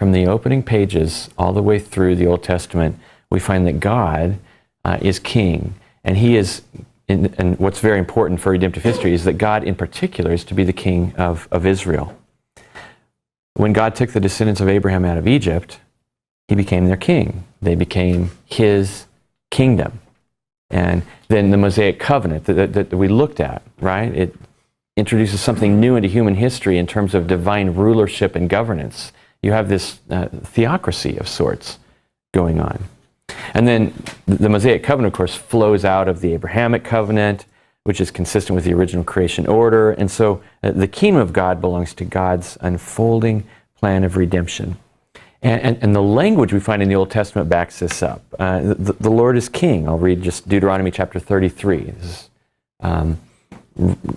from the opening pages all the way through the Old Testament, we find that God is king. And he is, and what's very important for redemptive history is that God in particular is to be the king of Israel. When God took the descendants of Abraham out of Egypt, he became their king. They became his kingdom. And then the Mosaic covenant that we looked at, right? It introduces something new into human history in terms of divine rulership and governance. You have this theocracy of sorts going on. And then the Mosaic covenant, of course, flows out of the Abrahamic covenant, which is consistent with the original creation order. And so the kingdom of God belongs to God's unfolding plan of redemption. And the language we find in the Old Testament backs this up. The Lord is king. I'll read just Deuteronomy chapter 33. This is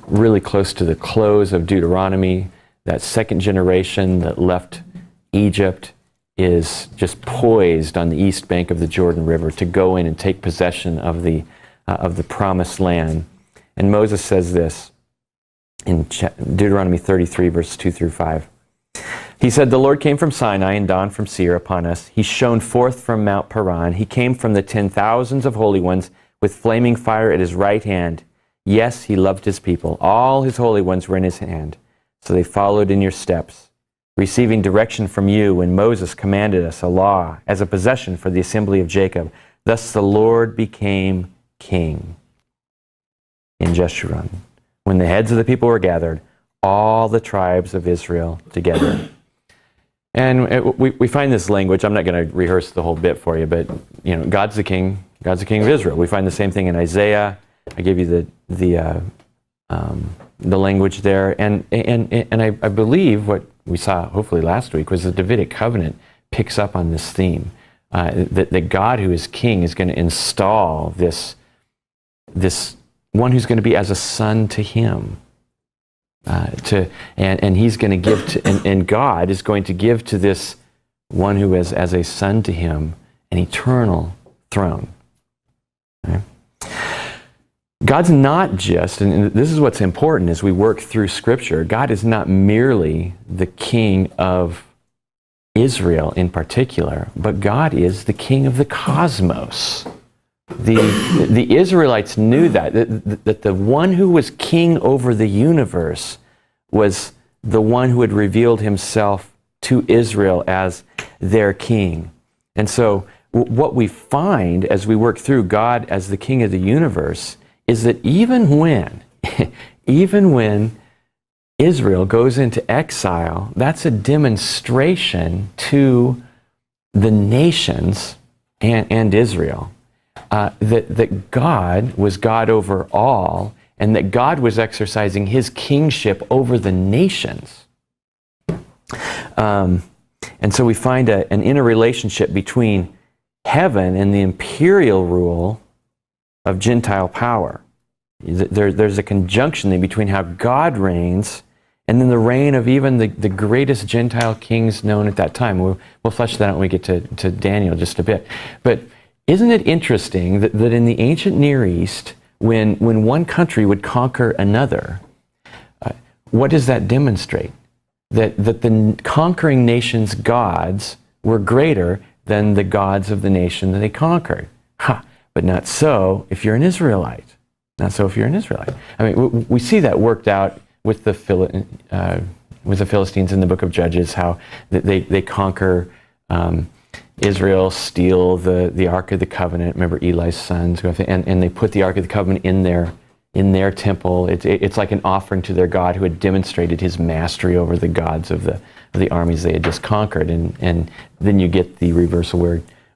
really close to the close of Deuteronomy. That second generation that left Egypt is just poised on the east bank of the Jordan River to go in and take possession of the promised land. And Moses says this in Deuteronomy 33, verses 2 through 5. He said, "The Lord came from Sinai and dawned from Seir upon us. He shone forth from Mount Paran. He came from the 10,000s of holy ones with flaming fire at his right hand. Yes, he loved his people. All his holy ones were in his hand. So they followed in your steps, receiving direction from you when Moses commanded us a law as a possession for the assembly of Jacob. Thus the Lord became king in Jeshurun, when the heads of the people were gathered, all the tribes of Israel together." And we find this language. I'm not going to rehearse the whole bit for you, but God's the king. God's the king of Israel. We find the same thing in Isaiah. I gave you the language there, and I believe what we saw hopefully last week was the Davidic covenant picks up on this theme, that God who is king is going to install this one who's going to be as a son to him. And he's going to give to, and God is going to give to this one who is as a son to him an eternal throne. Right? God's not just, and this is what's important as we work through Scripture, God is not merely the king of Israel in particular, but God is the king of the cosmos. The Israelites knew that the one who was king over the universe was the one who had revealed himself to Israel as their king. And so what we find as we work through God as the king of the universe is that even when Israel goes into exile, that's a demonstration to the nations and Israel that God was God over all, and that God was exercising his kingship over the nations. And so we find an interrelationship between heaven and the imperial rule of Gentile power. There's a conjunction between how God reigns and then the reign of even the greatest Gentile kings known at that time. We'll flesh that out when we get to Daniel just a bit. But isn't it interesting that in the ancient Near East, when one country would conquer another, what does that demonstrate? That the conquering nation's gods were greater than the gods of the nation that they conquered. But not so if you're an Israelite. Not so if you're an Israelite. I mean, we see that worked out with the Philistines in the book of Judges, how they conquer Israel, steal the Ark of the Covenant. Remember Eli's sons, and they put the Ark of the Covenant in their temple. It's like an offering to their God who had demonstrated his mastery over the gods of the armies they had just conquered. And then you get the reversal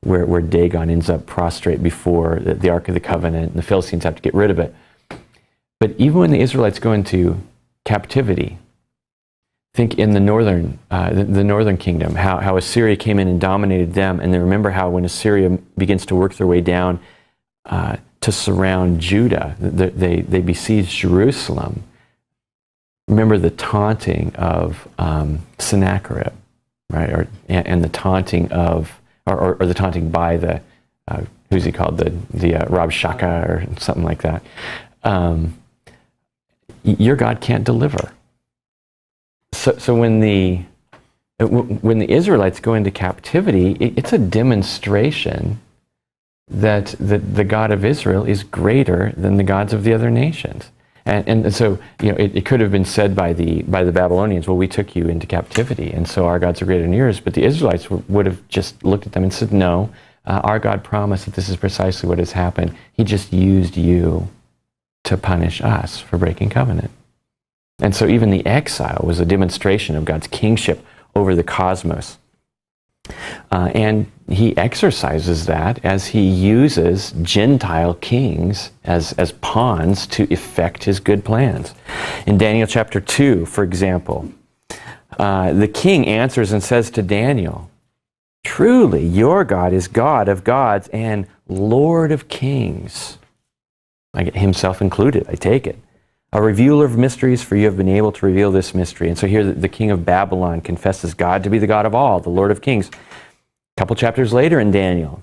where Dagon ends up prostrate before the Ark of the Covenant, and the Philistines have to get rid of it. But even when the Israelites go into captivity, think in the northern kingdom, how Assyria came in and dominated them, and then remember how when Assyria begins to work their way down to surround Judah, they besiege Jerusalem. Remember the taunting of Sennacherib, right? And the taunting of, or the taunting by the, who's he called? The Rabshakeh or something like that. Your God can't deliver. So when the when the Israelites go into captivity, it's a demonstration that the God of Israel is greater than the gods of the other nations. And so, it could have been said by the Babylonians, well, we took you into captivity, and so our gods are greater than yours. But the Israelites would have just looked at them and said, no, our God promised that this is precisely what has happened. He just used you to punish us for breaking covenant. And so even the exile was a demonstration of God's kingship over the cosmos. And he exercises that as he uses Gentile kings as pawns to effect his good plans. In Daniel chapter 2, for example, the king answers and says to Daniel, "Truly, your God is God of gods and Lord of kings." Himself included, I take it. "A revealer of mysteries, for you have been able to reveal this mystery." And so here the king of Babylon confesses God to be the God of all, the Lord of kings. A couple chapters later in Daniel,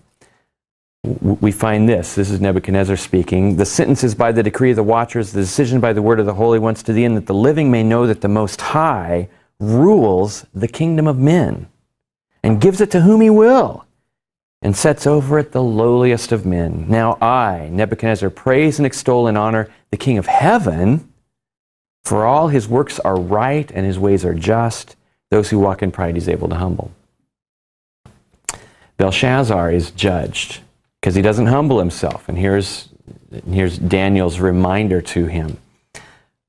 we find this. This is Nebuchadnezzar speaking. "The sentence is by the decree of the watchers, the decision by the word of the holy ones, to the end that the living may know that the Most High rules the kingdom of men and gives it to whom he will, and sets over it the lowliest of men. Now I, Nebuchadnezzar, praise and extol and honor the King of heaven, for all his works are right and his ways are just. Those who walk in pride he's able to humble." Belshazzar is judged because he doesn't humble himself. And here's Daniel's reminder to him.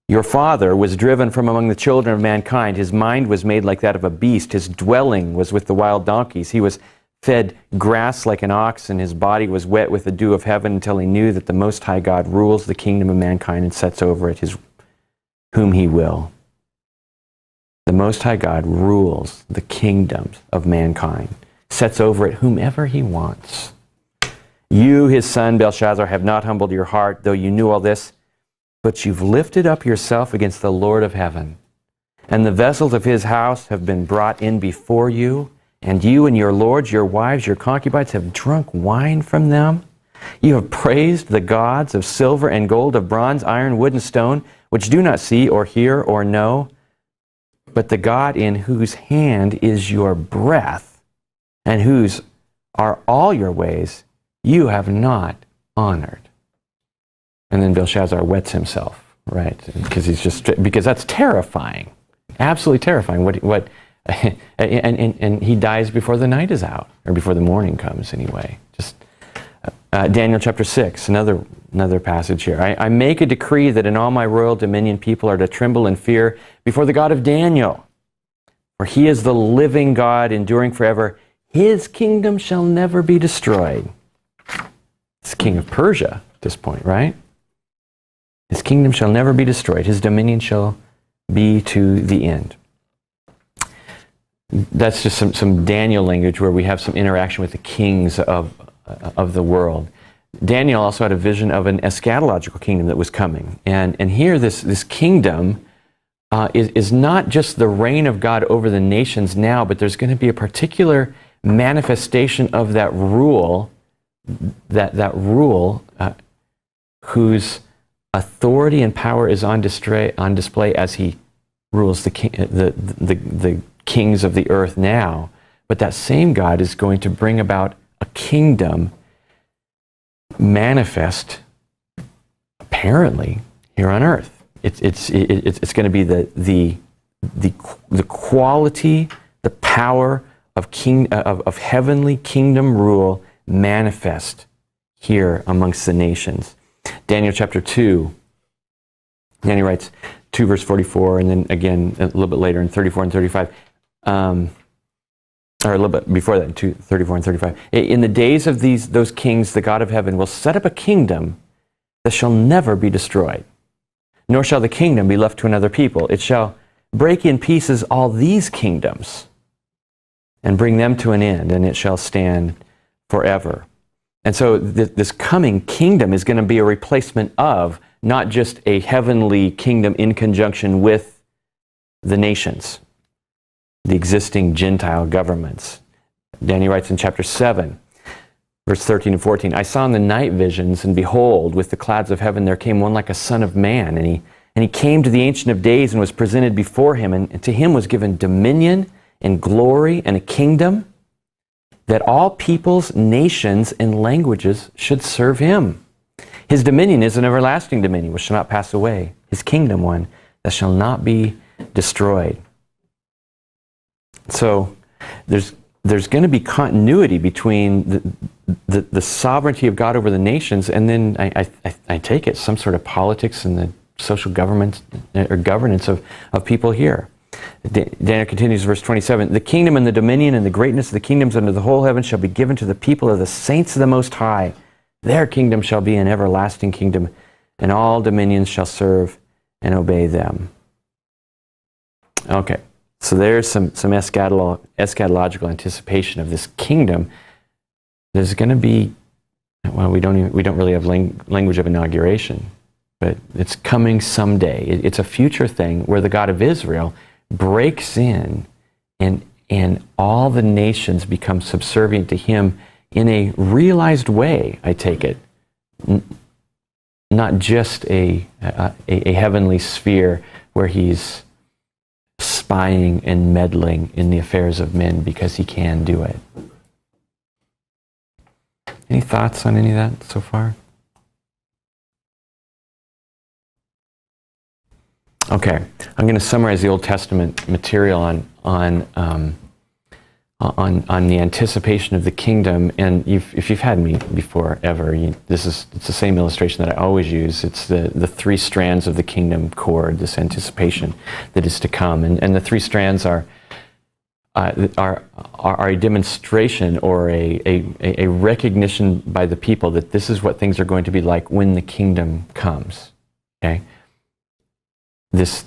"Your father was driven from among the children of mankind. His mind was made like that of a beast. His dwelling was with the wild donkeys. He was fed grass like an ox, and his body was wet with the dew of heaven until he knew that the Most High God rules the kingdom of mankind and sets over it whom he will." The Most High God rules the kingdoms of mankind, sets over it whomever he wants. "You, his son Belshazzar, have not humbled your heart, though you knew all this, but you've lifted up yourself against the Lord of heaven, and the vessels of his house have been brought in before you, and you and your lords, your wives, your concubines have drunk wine from them. You have praised the gods of silver and gold, of bronze, iron, wood, and stone, which do not see or hear or know, but the God in whose hand is your breath, and whose are all your ways, you have not honored." And then Belshazzar wets himself, right? Because that's terrifying, absolutely terrifying. And he dies before the night is out, or before the morning comes anyway. Daniel chapter 6, another passage here. "I make a decree that in all my royal dominion people are to tremble and fear before the God of Daniel. For he is the living God, enduring forever. His kingdom shall never be destroyed." It's king of Persia at this point, right? "His kingdom shall never be destroyed. His dominion shall be to the end." That's just some Daniel language where we have some interaction with the kings of the world. Daniel also had a vision of an eschatological kingdom that was coming. And here this kingdom is not just the reign of God over the nations now, but there's going to be a particular manifestation of that rule, whose authority and power is on display as he rules the kings of the earth now. But that same God is going to bring about a kingdom manifest, apparently, here on earth. It's going to be the quality, the power of heavenly kingdom rule manifest here amongst the nations. Daniel chapter 2, Daniel writes 2 verse 44, and then again a little bit later in 34 and 35, or a little bit before that, 34 and 35. "In the days of those kings, the God of heaven will set up a kingdom that shall never be destroyed, nor shall the kingdom be left to another people. It shall break in pieces all these kingdoms and bring them to an end, and it shall stand forever." And so this coming kingdom is going to be a replacement of not just a heavenly kingdom in conjunction with the nations, the existing Gentile governments. Daniel writes in chapter 7, verse 13 and 14, "I saw in the night visions, and behold, with the clouds of heaven there came one like a son of man, and he came to the Ancient of Days and was presented before him, and to him was given dominion and glory and a kingdom, that all peoples, nations, and languages should serve him. His dominion is an everlasting dominion which shall not pass away. His kingdom one that shall not be destroyed. So there's going to be continuity between the sovereignty of God over the nations, and then I take it some sort of politics and the social government or governance of people here. Daniel continues, verse 27, the kingdom and the dominion and the greatness of the kingdoms under the whole heaven shall be given to the people of the saints of the Most High. Their kingdom shall be an everlasting kingdom, and all dominions shall serve and obey them. Okay, so there's some eschatological anticipation of this kingdom. There's going to be, well, we don't really have language of inauguration, but it's coming someday. It's a future thing where the God of Israel breaks in, and all the nations become subservient to him in a realized way, I take it. Not just a heavenly sphere where he's spying and meddling in the affairs of men because he can do it. Any thoughts on any of that so far? Okay, I'm going to summarize the Old Testament material on the anticipation of the kingdom. And if you've had me before ever, it's the same illustration that I always use. It's the three strands of the kingdom cord, this anticipation that is to come, and the three strands are a demonstration or a recognition by the people that this is what things are going to be like when the kingdom comes. Okay. This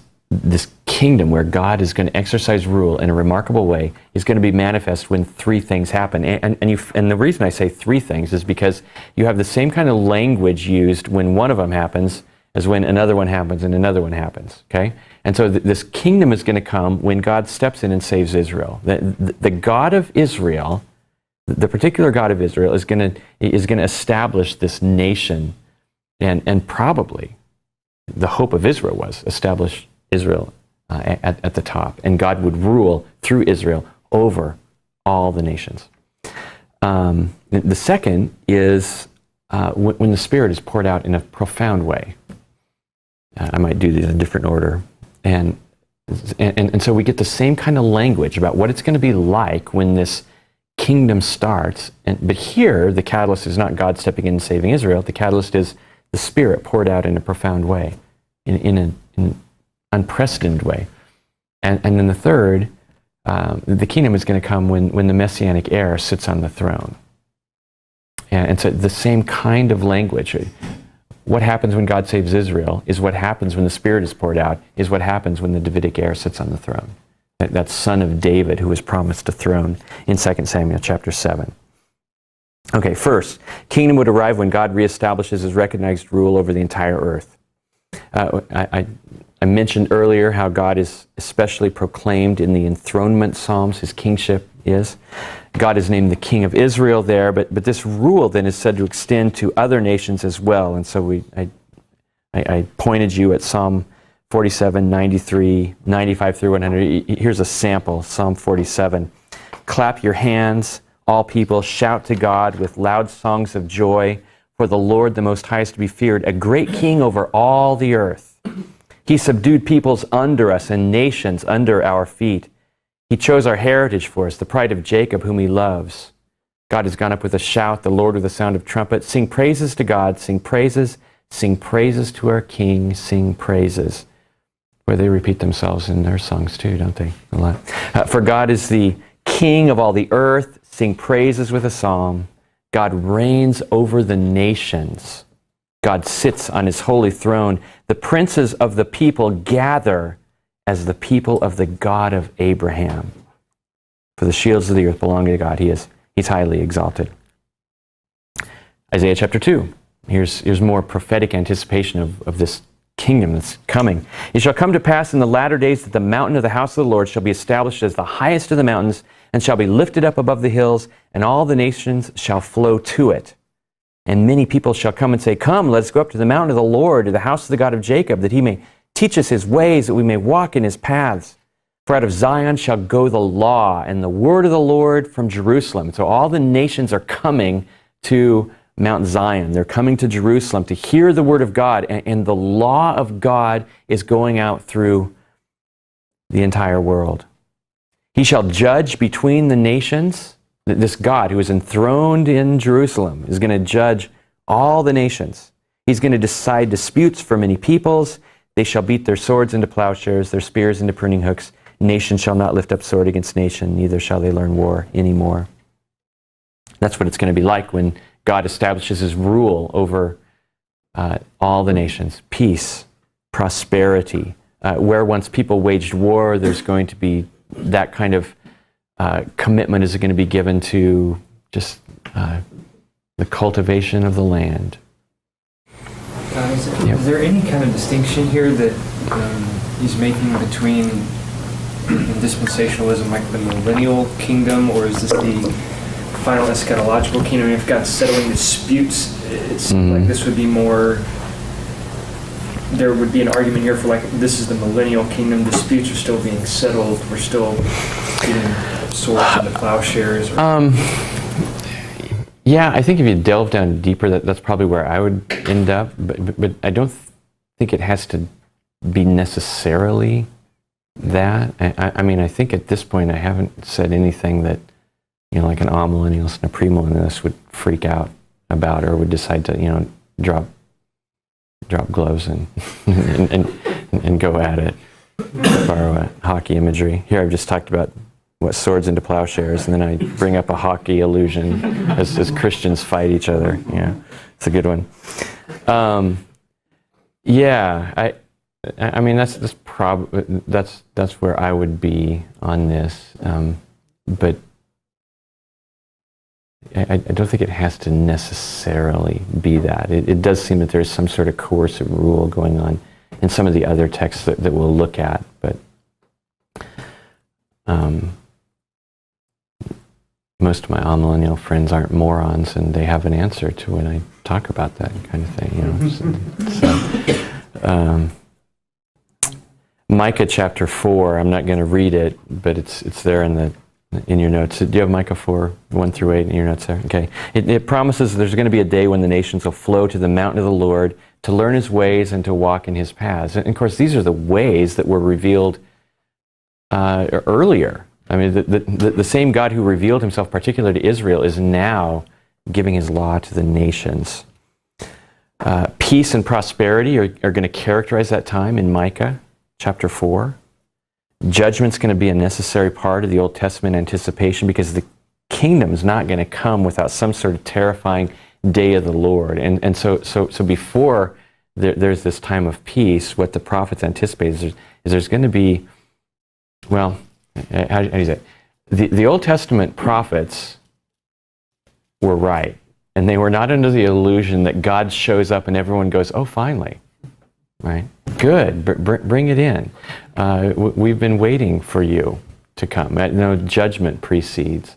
kingdom where God is going to exercise rule in a remarkable way is going to be manifest when three things happen. And the reason I say three things is because you have the same kind of language used when one of them happens as when another one happens and another one happens. Okay? And so this kingdom is going to come when God steps in and saves Israel. The God of Israel, the particular God of Israel, is going to establish this nation, and probably the hope of Israel was establish Israel at the top, and God would rule through Israel over all the nations. The second is when the Spirit is poured out in a profound way. I might do these in a different order, and so we get the same kind of language about what it's going to be like when this kingdom starts. But here, the catalyst is not God stepping in and saving Israel. The catalyst is the Spirit poured out in a profound way, in an unprecedented way. And then the third, the kingdom is going to come when the Messianic heir sits on the throne. And so the same kind of language. What happens when God saves Israel is what happens when the Spirit is poured out, is what happens when the Davidic heir sits on the throne. That son of David who was promised a throne in 2 Samuel chapter 7. Okay, first, kingdom would arrive when God reestablishes his recognized rule over the entire earth. I mentioned earlier how God is especially proclaimed in the enthronement psalms, his kingship is. God is named the King of Israel there, but this rule then is said to extend to other nations as well. And so I pointed you at Psalm 47, 93, 95 through 100. Here's a sample, Psalm 47. Clap your hands, all people, shout to God with loud songs of joy, for the Lord the Most High is to be feared, a great king over all the earth. He subdued peoples under us and nations under our feet. He chose our heritage for us, the pride of Jacob, whom he loves. God has gone up with a shout, the Lord with the sound of trumpet. Sing praises to God, sing praises to our King, sing praises. Where they repeat themselves in their songs too, don't they? A lot. For God is the King of all the earth, sing praises with a psalm. God reigns over the nations. God sits on his holy throne. The princes of the people gather as the people of the God of Abraham. For the shields of the earth belong to God. He's highly exalted. Isaiah chapter 2. Here's more prophetic anticipation of this kingdom that's coming. It shall come to pass in the latter days that the mountain of the house of the Lord shall be established as the highest of the mountains, and shall be lifted up above the hills, and all the nations shall flow to it. And many people shall come and say, Come, let us go up to the mountain of the Lord, to the house of the God of Jacob, that he may teach us his ways, that we may walk in his paths. For out of Zion shall go the law and the word of the Lord from Jerusalem. So all the nations are coming to Mount Zion. They're coming to Jerusalem to hear the word of God, and the law of God is going out through the entire world. He shall judge between the nations. This God who is enthroned in Jerusalem is going to judge all the nations. He's going to decide disputes for many peoples. They shall beat their swords into plowshares, their spears into pruning hooks. Nation shall not lift up sword against nation, neither shall they learn war anymore. That's what it's going to be like when God establishes his rule over all the nations. Peace, prosperity. Where once people waged war, there's going to be that kind of commitment is going to be given to just the cultivation of the land. Guys, is there any kind of distinction here that he's making between dispensationalism, like the millennial kingdom, or is this the final eschatological kingdom? If God's settling disputes, it's like this would be more. There would be an argument here for like this is the millennial kingdom. Disputes are still being settled. We're still getting swords into plowshares. Yeah, I think if you delve down deeper, that's probably where I would end up. But I don't think it has to be necessarily that. I mean, I think at this point I haven't said anything that, like an amillennialist and a premillennialist would freak out about or would decide to, drop gloves and go at it. Borrow hockey imagery. Here I've just talked about swords into plowshares, and then I bring up a hockey illusion as Christians fight each other. Yeah, it's a good one. Yeah, I mean that's where I would be on this, but I don't think it has to necessarily be that. It does seem that there's some sort of coercive rule going on in some of the other texts that we'll look at, but most of my amillennial friends aren't morons, and they have an answer to when I talk about that kind of thing. Micah chapter 4. I'm not going to read it, but it's there in your notes. Do you have Micah 4, 1-8 in your notes there? Okay. It promises there's going to be a day when the nations will flow to the mountain of the Lord to learn his ways and to walk in his paths. And of course, these are the ways that were revealed earlier. I mean, the same God who revealed himself particularly to Israel is now giving his law to the nations. Peace and prosperity are going to characterize that time in Micah chapter 4. Judgment's going to be a necessary part of the Old Testament anticipation because the kingdom's not going to come without some sort of terrifying day of the Lord. And so before there's this time of peace, what the prophets anticipate is there's going to be, well, how do you say it? The Old Testament prophets were right, and they were not under the illusion that God shows up and everyone goes, "Oh, finally, right? Good, bring it in. We've been waiting for you to come." No, judgment precedes,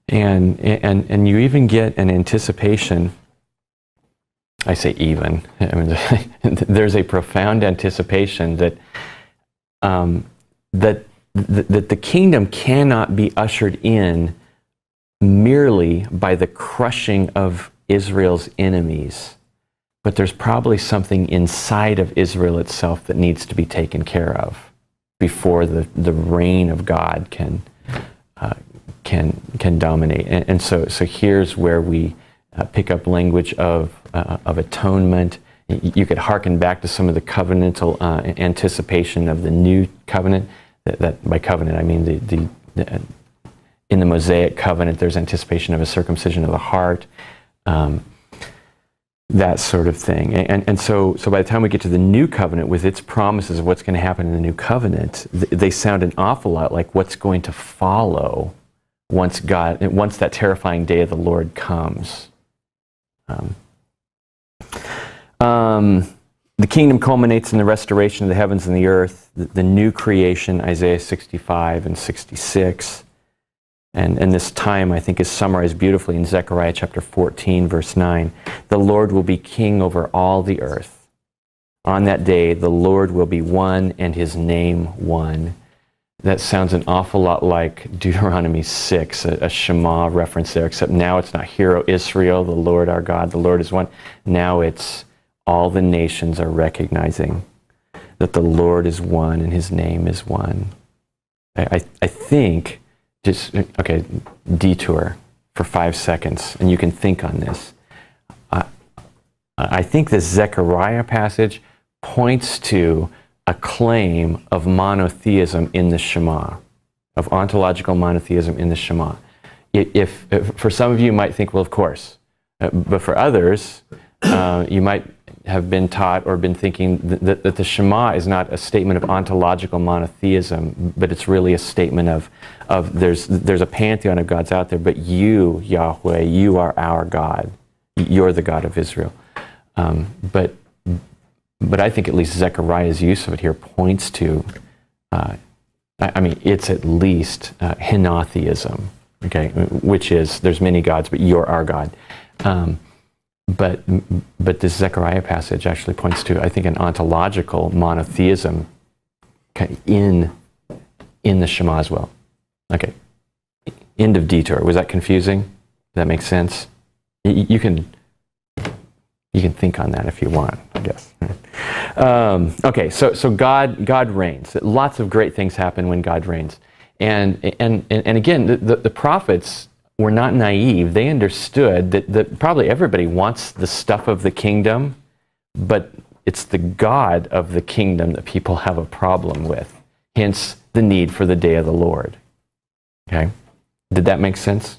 and you even get an anticipation. I say even. I mean, there's a profound anticipation that that the kingdom cannot be ushered in merely by the crushing of Israel's enemies, but there's probably something inside of Israel itself that needs to be taken care of before the reign of God can dominate. And so here's where we pick up language of atonement. You could hearken back to some of the covenantal anticipation of the new covenant. That by covenant I mean the in the Mosaic covenant there's anticipation of a circumcision of the heart, that sort of thing. And so by the time we get to the new covenant with its promises of what's going to happen in the new covenant, they sound an awful lot like what's going to follow once that terrifying day of the Lord comes. The kingdom culminates in the restoration of the heavens and the earth, the new creation, Isaiah 65 and 66. And this time, I think, is summarized beautifully in Zechariah chapter 14, verse 9. The Lord will be king over all the earth. On that day, the Lord will be one and his name one. that sounds an awful lot like Deuteronomy 6, a Shema reference there, except now it's not Hear, O Israel, the Lord our God, the Lord is one. Now it's all the nations are recognizing that the Lord is one and his name is one. I think, okay, detour for 5 seconds, and you can think on this. I think this Zechariah passage points to a claim of monotheism in the Shema, of ontological monotheism in the Shema. If for some of you might think, well, of course, but for others, you might have been taught or been thinking that the Shema is not a statement of ontological monotheism, but it's really a statement of there's a pantheon of gods out there, but you, Yahweh, you are our God. You're the God of Israel. But I think at least Zechariah's use of it here points to, it's at least henotheism, okay, which is there's many gods, but you're our God. But this Zechariah passage actually points to, I think, an ontological monotheism in the Shema as well. Okay, end of detour. Was that confusing? Does that make sense? You can think on that if you want, I guess. Okay, so God reigns. Lots of great things happen when God reigns. And again, the prophets were not naive. They understood that probably everybody wants the stuff of the kingdom, but it's the God of the kingdom that people have a problem with. Hence, the need for the day of the Lord. Okay? Did that make sense?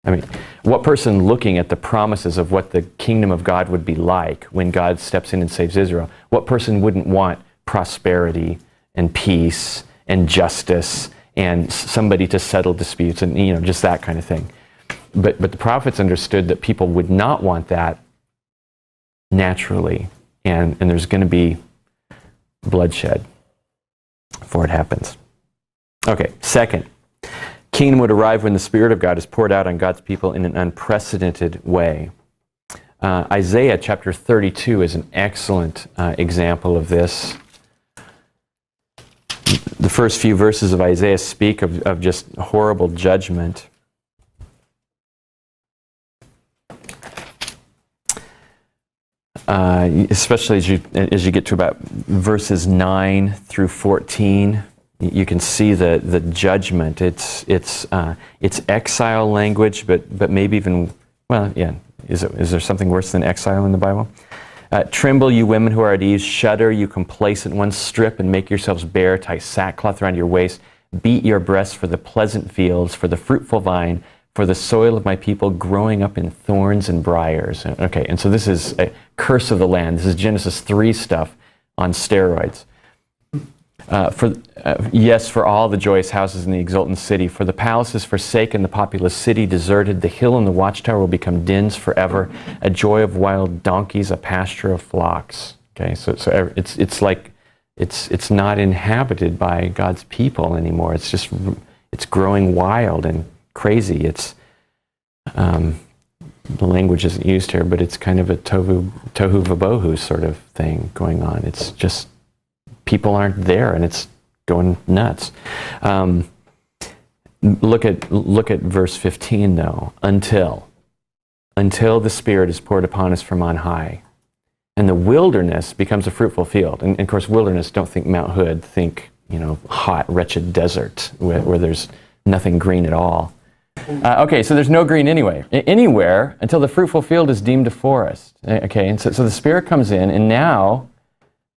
I mean, what person looking at the promises of what the kingdom of God would be like when God steps in and saves Israel, what person wouldn't want prosperity and peace and justice and somebody to settle disputes and, just that kind of thing. But the prophets understood that people would not want that naturally, and there's going to be bloodshed before it happens. Okay, second, kingdom would arrive when the Spirit of God is poured out on God's people in an unprecedented way. Isaiah chapter 32 is an excellent example of this. The first few verses of Isaiah speak of just horrible judgment. Especially as you get to about verses 9 through 14. You can see the judgment. It's exile language, but maybe even, well, yeah. Is there something worse than exile in the Bible? Tremble, you women who are at ease. Shudder, you complacent ones. Strip and make yourselves bare. Tie sackcloth around your waist. Beat your breasts for the pleasant fields, for the fruitful vine, for the soil of my people growing up in thorns and briars. Okay, and so this is a curse of the land. This is Genesis 3 stuff on steroids. Yes, for all the joyous houses in the exultant city, for the palace is forsaken, the populous city deserted, the hill and the watchtower will become dens forever, a joy of wild donkeys, a pasture of flocks. Okay, so it's like it's not inhabited by God's people anymore. It's growing wild and crazy. It's the language isn't used here, but it's kind of a tohu vabohu sort of thing going on. It's just people aren't there, and it's going nuts. Look at verse 15 though. Until the Spirit is poured upon us from on high, and the wilderness becomes a fruitful field. And of course, wilderness, don't think Mount Hood. Think hot, wretched desert where there's nothing green at all. Okay, so there's no green anywhere until the fruitful field is deemed a forest. Okay, and so the Spirit comes in, and now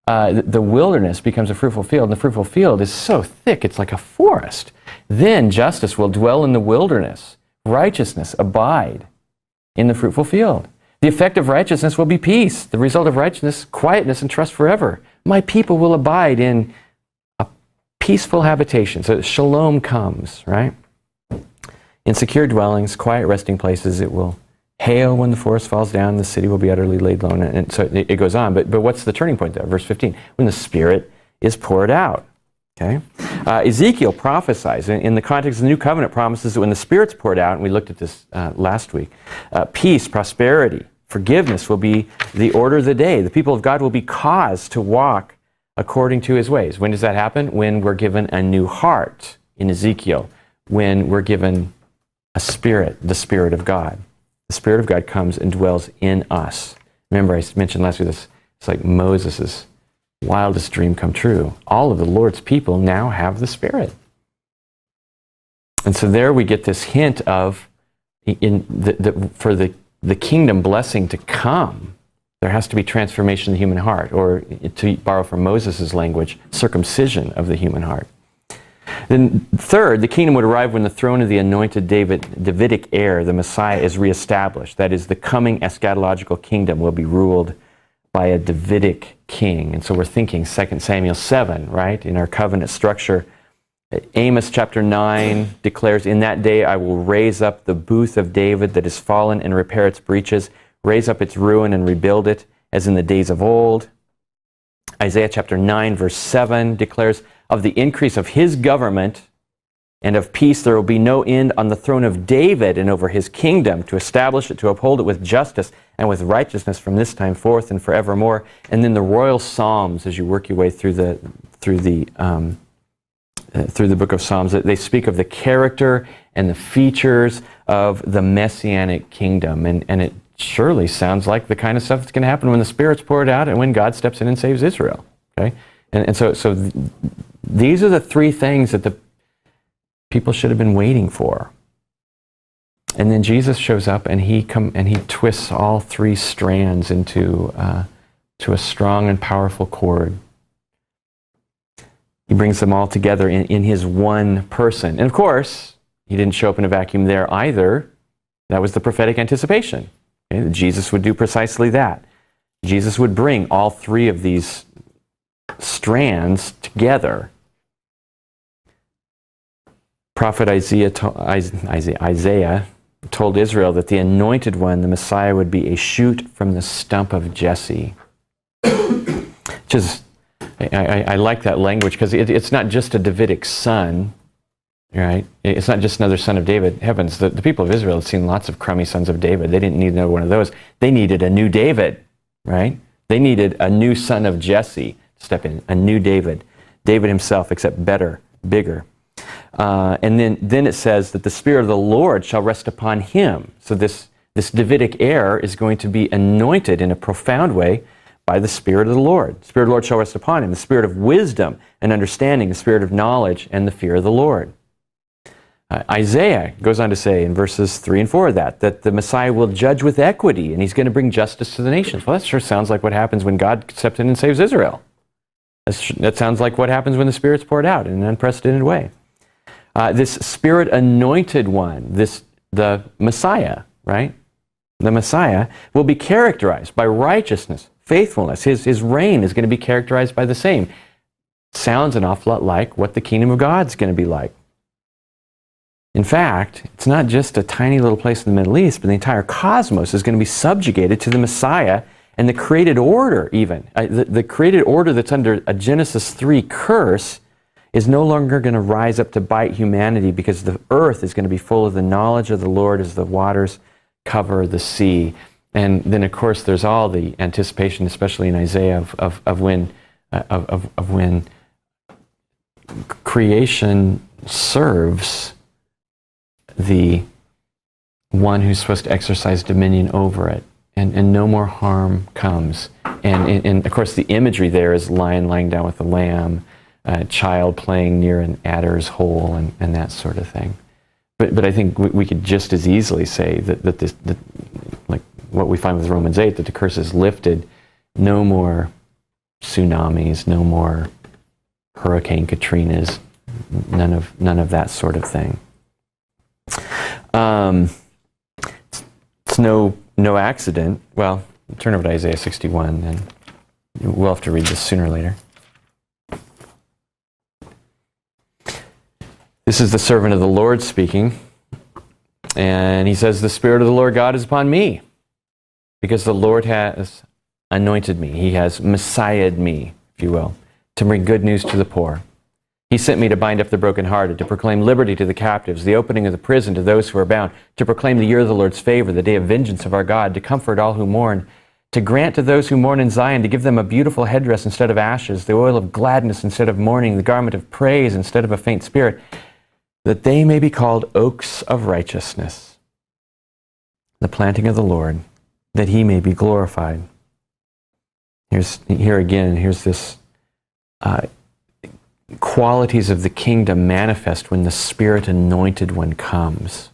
the wilderness becomes a fruitful field, and the fruitful field is so thick it's like a forest. Then justice will dwell in the wilderness, righteousness abide in the fruitful field. The effect of righteousness will be peace. The result of righteousness, quietness and trust forever. My people will abide in a peaceful habitation. So shalom comes, right? In secure dwellings, quiet resting places, it will hail when the forest falls down, the city will be utterly laid low. And so it goes on. But what's the turning point there? Verse 15, when the Spirit is poured out. Okay? Ezekiel prophesies, in the context of the New Covenant, promises that when the Spirit's poured out, and we looked at this last week, peace, prosperity, forgiveness will be the order of the day. The people of God will be caused to walk according to his ways. When does that happen? When we're given a new heart in Ezekiel, when we're given a spirit, the Spirit of God. The Spirit of God comes and dwells in us. Remember, I mentioned last week this, it's like Moses' wildest dream come true. All of the Lord's people now have the Spirit. And so there we get this hint of, for the kingdom blessing to come, there has to be transformation of the human heart, or to borrow from Moses' language, circumcision of the human heart. Then third, the kingdom would arrive when the throne of the anointed Davidic heir, the Messiah, is reestablished. That is, the coming eschatological kingdom will be ruled by a Davidic king. And so we're thinking 2 Samuel 7, right, in our covenant structure. Amos chapter 9 declares, "In that day I will raise up the booth of David that is fallen and repair its breaches, raise up its ruin and rebuild it, as in the days of old." Isaiah chapter 9 verse 7 declares, "Of the increase of his government and of peace there will be no end on the throne of David and over his kingdom, to establish it, to uphold it with justice and with righteousness from this time forth and forevermore." And then the royal Psalms, as you work your way through the book of Psalms, they speak of the character and the features of the Messianic kingdom. And it surely sounds like the kind of stuff that's going to happen when the Spirit's poured out and when God steps in and saves Israel. Okay? And so these are the three things that the people should have been waiting for. And then Jesus shows up and he twists all three strands into to a strong and powerful cord. He brings them all together in his one person. And of course, he didn't show up in a vacuum there either. That was the prophetic anticipation. Okay? Jesus would do precisely that. Jesus would bring all three of these strands together. Prophet Isaiah told Israel that the anointed one, the Messiah, would be a shoot from the stump of Jesse. Which is, I like that language, because it's not just a Davidic son, right? It's not just another son of David. Heavens, the people of Israel had seen lots of crummy sons of David. They didn't need another one of those. They needed a new David, right? They needed a new son of Jesse to step in, a new David. David himself, except better, bigger. And then it says that the Spirit of the Lord shall rest upon him. So this Davidic heir is going to be anointed in a profound way by the Spirit of the Lord. The Spirit of the Lord shall rest upon him, the Spirit of wisdom and understanding, the Spirit of knowledge and the fear of the Lord. Isaiah goes on to say in verses 3 and 4 of that the Messiah will judge with equity and he's going to bring justice to the nations. Well, that sure sounds like what happens when God steps in and saves Israel. That sounds like what happens when the Spirit's poured out in an unprecedented way. This Spirit-anointed one, the Messiah, right? The Messiah will be characterized by righteousness, faithfulness. His reign is going to be characterized by the same. Sounds an awful lot like what the kingdom of God's going to be like. In fact, it's not just a tiny little place in the Middle East, but the entire cosmos is going to be subjugated to the Messiah and the created order even. The created order that's under a Genesis 3 curse is no longer going to rise up to bite humanity, because the earth is going to be full of the knowledge of the Lord as the waters cover the sea. And then, of course, there's all the anticipation, especially in Isaiah, of when creation serves the one who's supposed to exercise dominion over it, and no more harm comes. And of course, the imagery there is lion lying down with the lamb, a child playing near an adder's hole, and that sort of thing. But I think we could just as easily say that like what we find with Romans 8, that the curse is lifted. No more tsunamis, no more Hurricane Katrinas, none of that sort of thing. It's no accident. Well, turn over to Isaiah 61, and we'll have to read this sooner or later. This is the servant of the Lord speaking, and he says, "The Spirit of the Lord God is upon me, because the Lord has anointed me." He has messiahed me, if you will, to bring good news to the poor. He sent me to bind up the brokenhearted, to proclaim liberty to the captives, the opening of the prison to those who are bound, to proclaim the year of the Lord's favor, the day of vengeance of our God, to comfort all who mourn, to grant to those who mourn in Zion, to give them a beautiful headdress instead of ashes, the oil of gladness instead of mourning, the garment of praise instead of a faint spirit, that they may be called oaks of righteousness, the planting of the Lord, that he may be glorified. Here's this qualities of the kingdom manifest when the Spirit-anointed one comes.